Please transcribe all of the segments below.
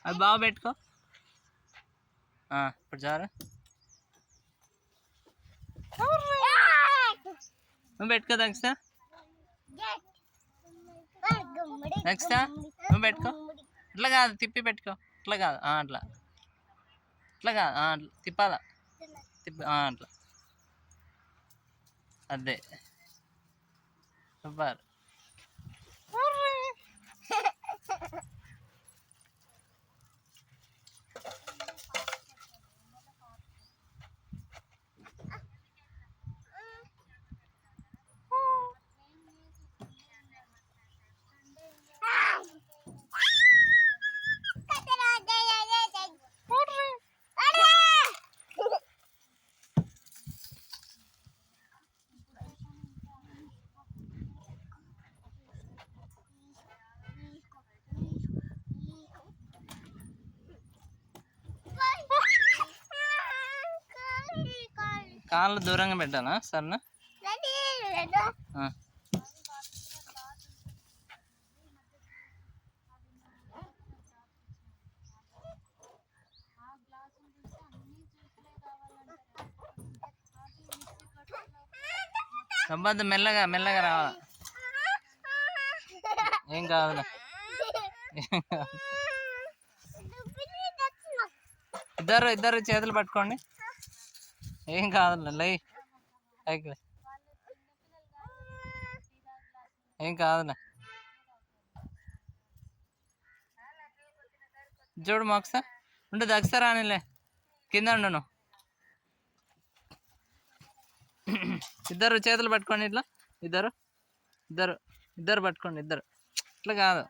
అది బాగా పెట్టుకో. ఇప్పుడు చాలు. నువ్వు పెట్టుకో దక్ష. దక్ష నువ్వు పెట్టుకో. ఇట్లా కాదు, తిప్పి పెట్టుకో. ఇట్లా కాదు, అట్లా. ఇట్లా కాదు, అట్లా తిప్పాలా. తిప్పి అట్లా. అదే సూపర్. కాళ్ళు దూరంగా పెట్టానా సరేనా? అబ్బాయి మెల్లగా మెల్లగా రావాలి. ఏం కాదులే. ఇద్దరు చేతులు పట్టుకోండి. ఏం కాదులే, లై పైకి. ఏం కాదులే. చూడు మోక్స ఉండు. దక్ష రానిలే, కింద ఉండు. ఇద్దరు చేతులు పట్టుకోండి ఇట్లా. ఇద్దరు ఇద్దరు ఇద్దరు పట్టుకోండి. ఇద్దరు ఇట్లా కాదు,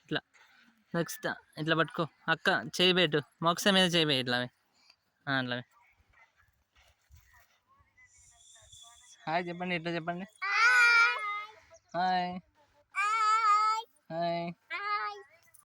ఇట్లా. నెక్స్ట్ ఇట్లా పట్టుకో. అక్క చేయి పెట్టు, మోక్స మీద చేయి పెట్టు. ఇట్లా అట్లా. హాయ్ చెప్పండి. ఇట్లా చెప్పండి. Hi hi.